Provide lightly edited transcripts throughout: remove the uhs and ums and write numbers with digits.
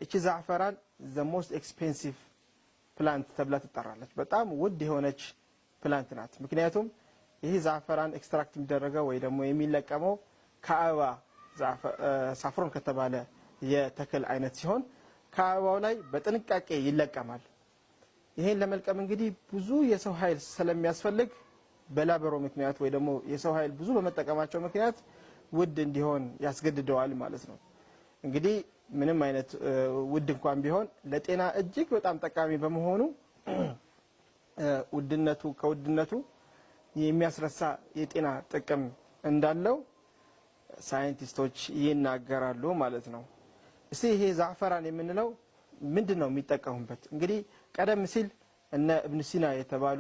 እቺ ዛዕፈራን the most expensive plant ተብላ ትጠራለች። በጣም ውድ የሆነች ፕላንት ናት። ምክንያቱም ይሄ ዛዕፈራን ኤክስትራክት የሚደረገው ወይ ደግሞ የሚለቀመው ከአበባ ሳፍሮን ከተባለ የተክል አይነት ሲሆን ከአበባው ላይ በጥንቃቄ ይለቀማል። ይሄን ለመልቀም እንግዲህ ብዙ የሰው ኃይል ስለሚያስፈልግ በላበሮ ምክንያት ወይ ደግሞ የሰው ኃይል ብዙ በመጠቀማቸው ምክንያት ውድ እንዲሆን ያስገድደዋል ማለት ነው። እንግዲህ ምንም አይነት ውድ እንኳን ቢሆን ለጤና እጅግ በጣም ጠቃሚ በመሆኑ ከውድነቱ የሚያስረሳ የጤና ጥቅም እንዳለው ሳይንቲስቶች ይናገራሉ ማለት ነው። እስቲ ይሄ ዛዕፈራን የምንለው ምንድነው የሚጠቀሙበት? እንግዲህ ቀደም ሲል እነ ኢብኑ ሲና የተባሉ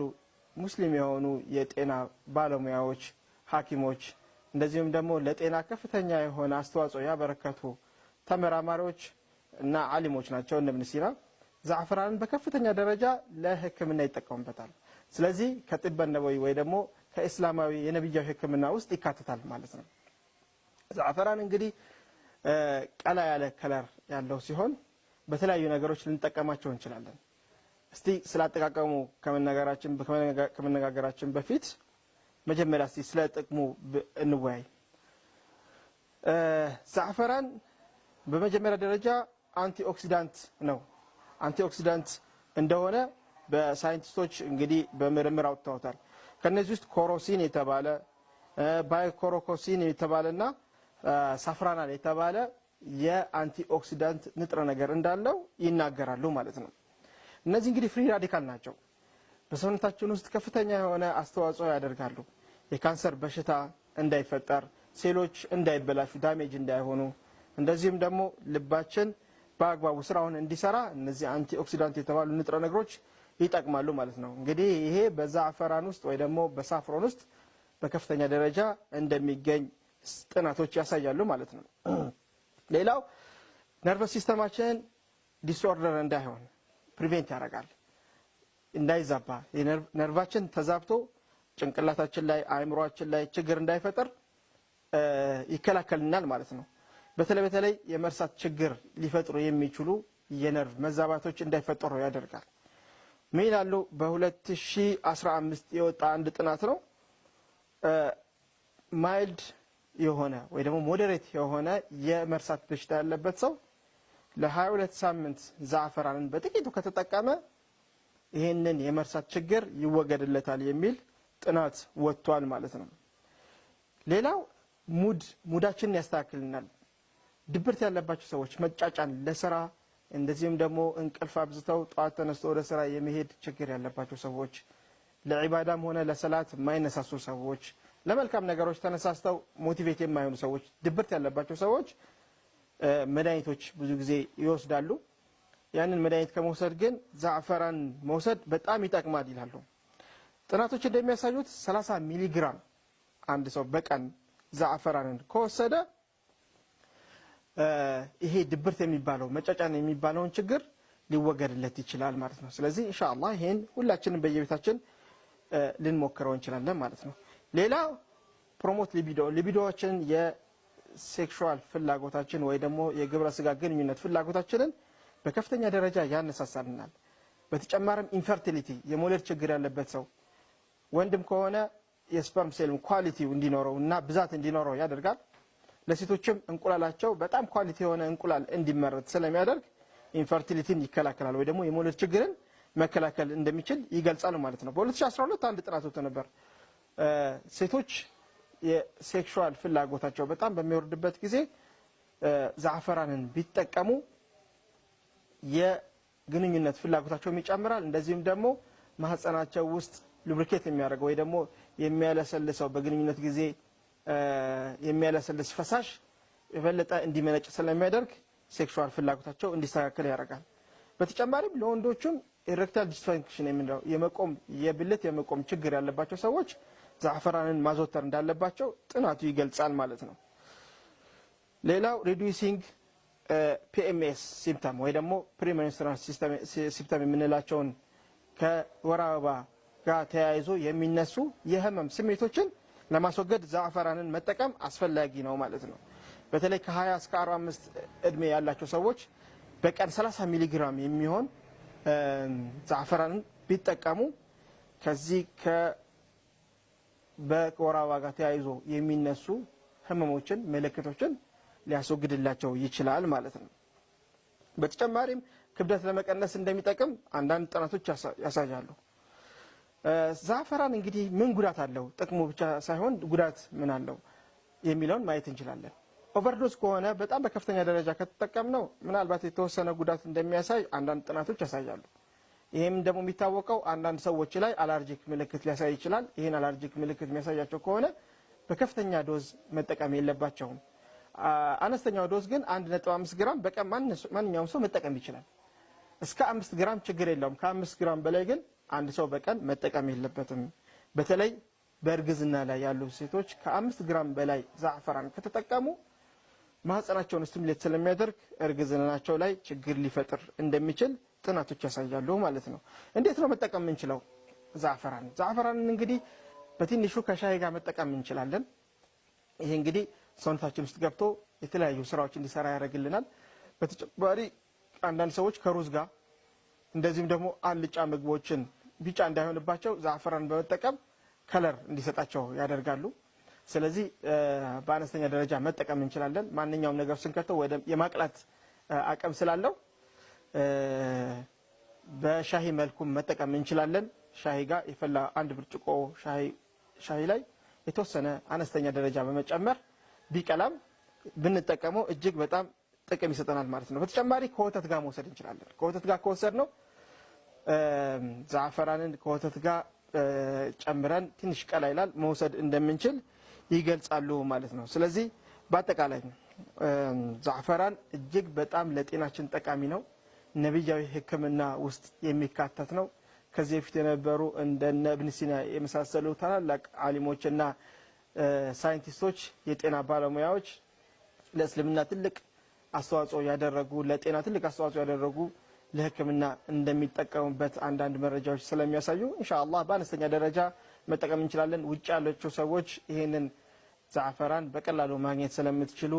ሙስሊም የሆኑ የጤና ባለሙያዎች፣ ሐኪሞች እንደዚሁም ደግሞ ለጤና ከፍተኛ የሆነ አስተዋጽኦ ያበረከቱ ተመራማሪዎች እና ዓሊሞች ናቸው። እነ ኢብኑ ሲና ዛዕፈራንን በከፍተኛ ደረጃ ለሕክምና ይጠቀሙበታል። ስለዚህ ከጥበ ነበዊ ወይ ደግሞ ከእስላማዊ የነብያዊ ሕክምና ውስጥ ይካተታል ማለት ነው። ዛዕፈራን እንግዲህ ቀላ ያለ ከለር ያለው ሲሆን በተለያዩ ነገሮች ልንጠቀማቸው እንችላለን። እስቲ ስላጠቃቀሙ ከመነጋገራችን በፊት መጀመሪያ እስቲ ስለ ጥቅሙ እንወያይ። ዛዕፈራን በመጀመሪያ ደረጃ አንቲኦክሲዳንት ነው። አንቲኦክሲዳንት እንደሆነ በሳይንቲስቶች እንግዲህ በምርምር አውጥተውታል። ከነዚህ ውስጥ ኮሮሲን የተባለ ባይኮሮኮሲን የተባለና ሳፍራናል የተባለ የአንቲኦክሲዳንት ንጥረ ነገር እንዳለው ይናገራሉ ማለት ነው። እነዚህ እንግዲህ ፍሪ ራዲካል ናቸው። በሰውነታችን ውስጥ ከፍተኛ የሆነ አስተዋጽኦ ያደርጋሉ። የካንሰር በሽታ እንዳይፈጠር፣ ሴሎች እንዳይበላሹ፣ ዳሜጅ እንዳይሆኑ፣ እንደዚህም ደግሞ ልባችን በአግባቡ ስራውን እንዲሰራ እነዚህ አንቲኦክሲዳንት የተባሉ ንጥረ ነገሮች ይጠቅማሉ ማለት ነው። እንግዲህ ይሄ በዛዕፈራን ውስጥ ወይ ደግሞ በሳፍሮን ውስጥ በከፍተኛ ደረጃ እንደሚገኝ ጥናቶች ያሳያሉ ማለት ነው። ሌላው ነርቨስ ሲስተማችን ዲስኦርደር እንዳይሆን ፕሪቬንት ያደርጋል፣ እንዳይዛባ ነርቫችን ተዛብቶ ጭንቅላታችን ላይ አእምሮአችን ላይ ችግር እንዳይፈጠር ይከላከልናል ማለት ነው። በተለይ የመርሳት ችግር ሊፈጥሩ የሚችሉ የነርቭ መዛባቶች እንዳይፈጠሩ ያደርጋል። ምን ይላሉ? በ2015 የወጣ አንድ ጥናት ነው። ማይልድ የሆነ ወይ ደግሞ ሞዴሬት የሆነ የመርሳት በሽታ ያለበት ሰው ለ22 ሳምንት ዛዕፈራንን በጥቂቱ ከተጠቀመ ይሄንን የመርሳት ችግር ይወገድለታል የሚል ጥናት ወጥቷል ማለት ነው። ሌላው ሙዳችንን ያስተካክልናል። ድብርት ያለባቸው ሰዎች መጫጫን ለስራ እንደዚህም ደግሞ እንቅልፍ አብዝተው ጧት ተነስቶ ወደ ስራ የመሄድ ችግር ያለባቸው ሰዎች፣ ለዒባዳም ሆነ ለሰላት የማይነሳሱ ሰዎች፣ ለመልካም ነገሮች ተነሳስተው ሞቲቬት የማይሆኑ ሰዎች፣ ድብርት ያለባቸው ሰዎች መድኃኒቶች ብዙ ጊዜ ይወስዳሉ። ያንን መድኃኒት ከመውሰድ ግን ዛዕፈራን መውሰድ በጣም ይጠቅማል ይላሉ። ጥናቶች እንደሚያሳዩት 30 ሚሊ ግራም አንድ ሰው በቀን ዛዕፈራንን ከወሰደ ይሄ ድብርት የሚባለው መጫጫን የሚባለውን ችግር ሊወገድለት ይችላል ማለት ነው። ስለዚህ ኢንሻአላህ ይሄን ሁላችንም በየቤታችን ልንሞክረው እንችላለን ማለት ነው። ሌላ ፕሮሞት ሊቢዶዎችን የሴክሹዋል ፍላጎታችን ወይ ደግሞ የግብረ ስጋ ግንኙነት ፍላጎታችንን በከፍተኛ ደረጃ ያነሳሳልናል። በተጨማሪም ኢንፈርቲሊቲ የመውለድ ችግር ያለበት ሰው ወንድም ከሆነ የስፐርም ሴል ኳሊቲው እንዲኖረው እና ብዛት እንዲኖረው ያደርጋል። ለሴቶችም እንቁላላቸው በጣም ኳሊቲ የሆነ እንቁላል እንዲመረት ስለሚያደርግ ኢንፈርቲሊቲን ይከላከላል ወይ ደግሞ የመውለድ ችግርን መከላከል እንደሚችል ይገልጻል ማለት ነው። በ2012 አንድ ጥናት ወጥቶ ነበር። ሴቶች የሴክሹዋል ፍላጎታቸው በጣም በሚወርድበት ጊዜ ዛዕፈራንን ቢጠቀሙ የግንኙነት ፍላጎታቸው ይጨምራል። እንደዚህም ደግሞ ማህፀናቸው ውስጥ ሉብሪኬት የሚያደርገው ወይ ደግሞ የሚያለሰልሰው በግንኙነት ጊዜ የሚያለሰልስ ፈሳሽ የበለጠ እንዲመነጭ ስለሚያደርግ ሴክሹዋል ፍላጎታቸው እንዲስተካከል ያደርጋል። በተጨማሪም ለወንዶችም ኢሬክታይል ዲስፋንክሽን የሚለው የብልት የመቆም ችግር ያለባቸው ሰዎች ዛዕፈራንን ማዘውተር እንዳለባቸው ጥናቱ ይገልጻል ማለት ነው። ሌላው ሪዱሲንግ ፒኤምኤስ ሲምፕተም ወይ ደግሞ ፕሪሜንስትራል ሲምፕተም የምንላቸውን ከወር አበባ ጋር ተያይዞ የሚነሱ የህመም ስሜቶችን ለማስወገድ ዛዕፈራንን መጠቀም አስፈላጊ ነው ማለት ነው። በተለይ ከ20 እስከ 45 እድሜ ያላቸው ሰዎች በቀን 30 ሚሊ ግራም የሚሆን ዛዕፈራንን ቢጠቀሙ ከዚህ በወር አበባ ጋር ተያይዞ የሚነሱ ህመሞችን ምልክቶችን ሊያስወግድላቸው ይችላል ማለት ነው። በተጨማሪም ክብደት ለመቀነስ እንደሚጠቅም አንዳንድ ጥናቶች ያሳያሉ። ዛዕፈራን እንግዲህ ምን ጉዳት አለው፣ ጥቅሙ ብቻ ሳይሆን ጉዳት ምን አለው የሚለውን ማየት እንችላለን። ኦቨርዶዝ ከሆነ በጣም በከፍተኛ ደረጃ ከተጠቀምነው ምናልባት የተወሰነ ጉዳት እንደሚያሳይ አንዳንድ ጥናቶች ያሳያሉ። ይህም ደግሞ የሚታወቀው አንዳንድ ሰዎች ላይ አላርጂክ ምልክት ሊያሳይ ይችላል። ይህን አላርጂክ ምልክት የሚያሳያቸው ከሆነ በከፍተኛ ዶዝ መጠቀም የለባቸውም። አነስተኛው ዶዝ ግን 1.5 ግራም በቀን ማንኛውም ሰው መጠቀም ይችላል። እስከ 5 ግራም ችግር የለውም። ከ5 ግራም በላይ ግን አንድ ሰው በቀን መጠቀም የለበትም። በተለይ በእርግዝና ላይ ያሉ ሴቶች ከ5 ግራም በላይ ዛዕፈራን ከተጠቀሙ ማህፀናቸውን ስቲሙሌት ስለሚያደርግ እርግዝናቸው ላይ ችግር ሊፈጥር እንደሚችል ጥናቶች ያሳያሉ ማለት ነው። እንዴት ነው መጠቀም የምንችለው ዛዕፈራን? ዛዕፈራንን እንግዲህ በትንሹ ከሻይ ጋር መጠቀም እንችላለን። ይሄ እንግዲህ ሰውነታችን ውስጥ ገብቶ የተለያዩ ስራዎች እንዲሰራ ያደርግልናል። በተጨማሪ አንዳንድ ሰዎች ከሩዝ ጋር እንደዚህም ደግሞ አልጫ ምግቦችን ቢጫ እንዳይሆንባቸው ዛዕፈራን በመጠቀም ከለር እንዲሰጣቸው ያደርጋሉ። ስለዚህ በአነስተኛ ደረጃ መጠቀም እንችላለን። ማንኛውም ነገር ስንከተው ወደ የማቅላት አቅም ስላለው በሻሂ መልኩም መጠቀም እንችላለን። ሻሂ ጋር የፈላ 1 ብርጭቆ ሻሂ ላይ የተወሰነ አነስተኛ ደረጃ በመጨመር ቢቀላም ብንጠቀመው እጅግ በጣም ጥቅም ይሰጠናል ማለት ነው። በተጨማሪ ከወተት ጋር መውሰድ እንችላለን። ከወተት ጋር ከወሰድነው ዛዕፈራንን ከወተት ጋር ጨምረን ትንሽ ቀላ ይላል መውሰድ እንደምንችል ይገልጻሉ ማለት ነው። ስለዚህ በአጠቃላይ ዛዕፈራን እጅግ በጣም ለጤናችን ጠቃሚ ነው። ነብያዊ ሕክምና ውስጥ የሚካተት ነው። ከዚህ በፊት የነበሩ እንደነ ኢብኑ ሲና የመሳሰሉ ታላላቅ ዓሊሞችና ሳይንቲስቶች የጤና ባለሙያዎች ለእስልምና ትልቅ አስተዋጽኦ ያደረጉ ለጤና ትልቅ አስተዋጽኦ ያደረጉ ለሕክምና እንደሚጠቀሙበት አንዳንድ መረጃዎች ስለሚያሳዩ ኢንሻአላህ በአነስተኛ ደረጃ መጠቀም እንችላለን። ውጭ ያላችሁ ሰዎች ይሄንን ዛዕፈራን በቀላሉ ማግኘት ስለምትችሉ